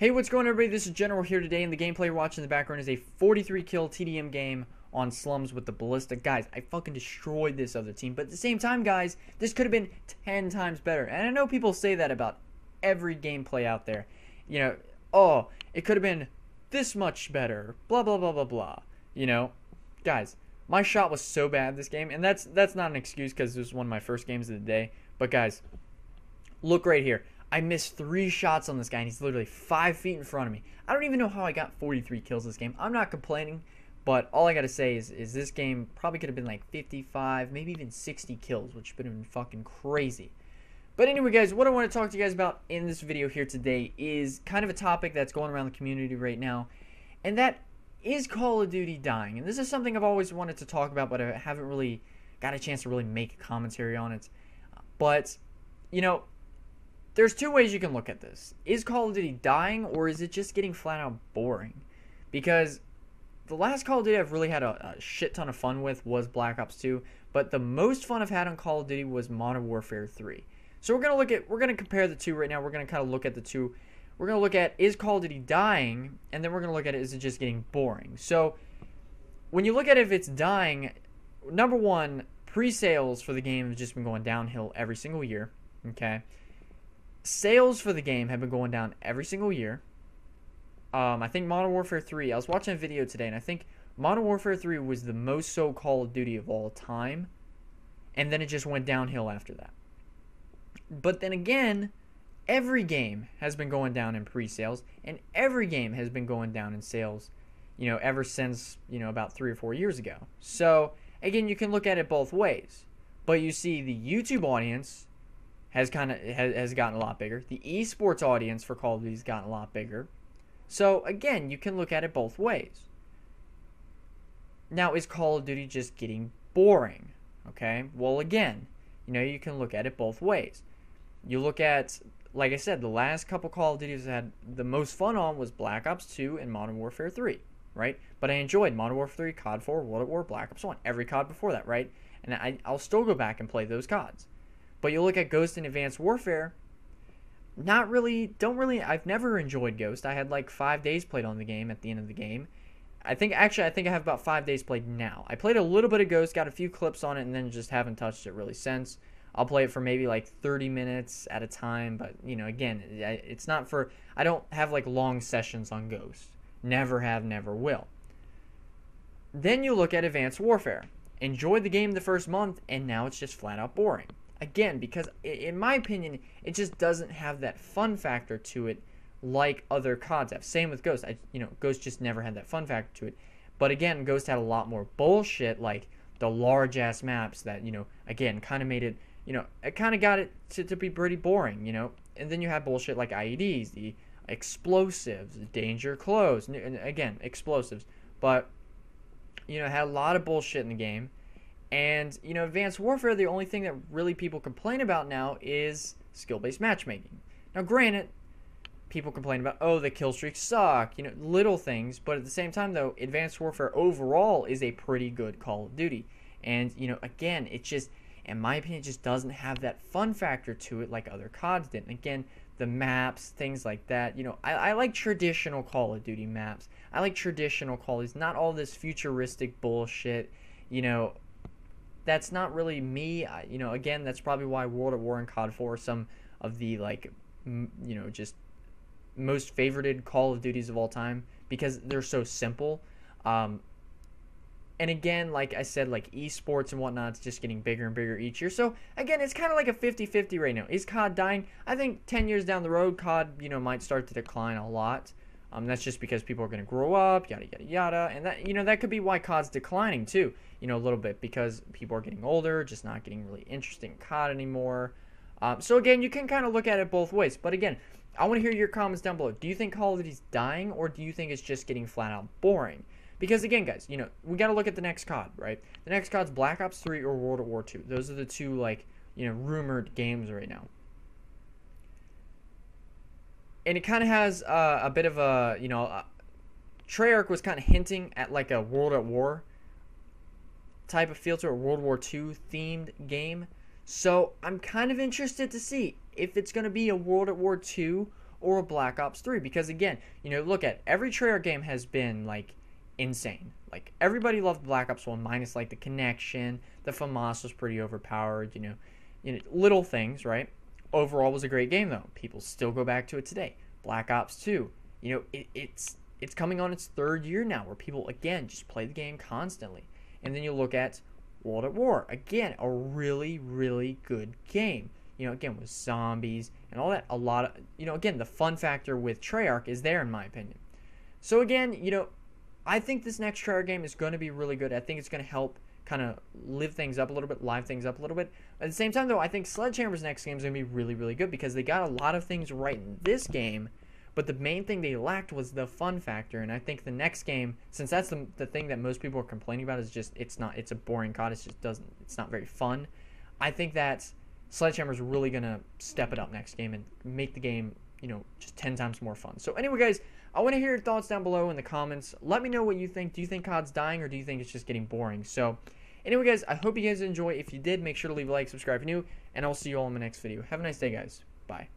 Hey, what's going on, everybody? This is General here today, and the gameplay you're watching in the background is a 43 kill TDM game on Slums with the Ballista. Guys, I fucking destroyed this other team, but at the same time, guys, this could have been 10 times better. And I know people say that about every gameplay out there. You know, oh, it could have been this much better, blah, blah, blah, blah, blah. You know, guys, my shot was so bad this game, and that's not an excuse because this was one of my first games of the day. But guys, look right here. I missed 3 shots on this guy, and he's literally 5 feet in front of me. I don't even know how I got 43 kills this game. I'm not complaining, but all I gotta say is this game probably could have been like 55, maybe even 60 kills, which would have been fucking crazy. But anyway, guys, what I want to talk to you guys about in this video here today is kind of a topic that's going around the community right now, and that is Call of Duty dying. And this is something I've always wanted to talk about, but I haven't really got a chance to really make a commentary on it. But, you know, there's 2 ways you can look at this. Is Call of Duty dying, or is it just getting flat out boring? Because the last Call of Duty I've really had a shit ton of fun with was Black Ops 2, but the most fun I've had on Call of Duty was Modern Warfare 3. So we're gonna compare the 2 right now. We're gonna kind of look at the 2. We're gonna look at, is Call of Duty dying, and then we're gonna look at, is it just getting boring? So when you look at it, if it's dying, number one, pre-sales for the game have just been going downhill every single year. Okay. Sales for the game have been going down every single year. I think Modern Warfare 3, I was watching a video today, and I think Modern Warfare 3 was the most sold Call of Duty of all time, and then it just went downhill after that. But then again, every game has been going down in pre-sales, and every game has been going down in sales, you know, ever since, you know, about 3 or 4 years ago. So, again, you can look at it both ways. But you see the YouTube audience has gotten a lot bigger. The esports audience for Call of Duty has gotten a lot bigger. So again, you can look at it both ways. Now, is Call of Duty just getting boring? Okay, well, again, you know, you can look at it both ways. You look at, like I said, the last couple Call of Duties I had the most fun on was Black Ops 2 and Modern Warfare 3, right? But I enjoyed Modern Warfare 3, COD 4, World at War, Black Ops 1, every COD before that, right? And I'll still go back and play those CODs. But you look at Ghost and Advanced Warfare, I've never enjoyed Ghost. I had like 5 days played on the game at the end of the game. I think I have about 5 days played now. I played a little bit of Ghost, got a few clips on it, and then just haven't touched it really since. I'll play it for maybe like 30 minutes at a time, but, you know, again, it's not for, I don't have like long sessions on Ghost. Never have, never will. Then you look at Advanced Warfare. Enjoyed the game the first month, and now it's just flat out boring. Again, because in my opinion, it just doesn't have that fun factor to it like other CODs have. Same with Ghost. Ghost just never had that fun factor to it. But again, Ghost had a lot more bullshit, like the large-ass maps that, you know, again, kind of made it, you know, it kind of got it to be pretty boring, you know. And then you have bullshit like IEDs, the explosives, danger close, and again, explosives. But, you know, it had a lot of bullshit in the game. And, you know, Advanced Warfare, the only thing that really people complain about now is skill-based matchmaking. Now, granted, people complain about, oh, the kill streaks suck, you know, little things. But at the same time, though, Advanced Warfare overall is a pretty good Call of Duty. And, you know, again, it just, in my opinion, it just doesn't have that fun factor to it like other CODs did. And again, the maps, things like that, you know, I like traditional Call of Duty maps. I like traditional Call of Duty, not all this futuristic bullshit, you know. That's not really me. You know, again, that's probably why World at War and COD 4 are some of the, like, you know, just most favorited Call of Duties of all time because they're so simple. And again, like I said, like esports and whatnot, it's just getting bigger and bigger each year. So again, it's kind of like a 50-50 right now. Is COD dying? I think 10 years down the road, COD, you know, might start to decline a lot. That's just because people are going to grow up, yada, yada, yada. And that, you know, that could be why COD's declining too, you know, a little bit because people are getting older, just not getting really interested in COD anymore. So again, you can kind of look at it both ways. But again, I want to hear your comments down below. Do you think Call of Duty's dying, or do you think it's just getting flat out boring? Because again, guys, you know, we got to look at the next COD, right? The next COD's Black Ops 3 or World at War 2. Those are the 2, like, you know, rumored games right now. And it kind of has a bit of a, you know, Treyarch was kind of hinting at like a World at War type of feel to a World War II themed game. So I'm kind of interested to see if it's going to be a World at War II or a Black Ops 3, because again, look at every Treyarch game has been like insane. Like everybody loved Black Ops 1 minus like the connection, the FAMAS was pretty overpowered, little things, right? Overall was a great game though. People still go back to it today. Black Ops 2, it's coming on its 3rd year now where people again just play the game constantly. And then you look at World at War, again, a really, really good game. Again, with zombies and all that, a lot of, again, the fun factor with Treyarch is there in my opinion. So again, I think this next Treyarch game is going to be really good. I think it's going to help kind of live things up a little bit, live things up a little bit. At the same time, though, I think Sledgehammer's next game is going to be really, really good because they got a lot of things right in this game, but the main thing they lacked was the fun factor. And I think the next game, since that's the thing that most people are complaining about, is just it's a boring COD. It's not very fun. I think that Sledgehammer's really going to step it up next game and make the game, just 10 times more fun. So anyway, guys, I want to hear your thoughts down below in the comments. Let me know what you think. Do you think COD's dying, or do you think it's just getting boring? So anyway, guys, I hope you guys enjoy. If you did, make sure to leave a like, subscribe if you're new, and I'll see you all in my next video. Have a nice day, guys. Bye.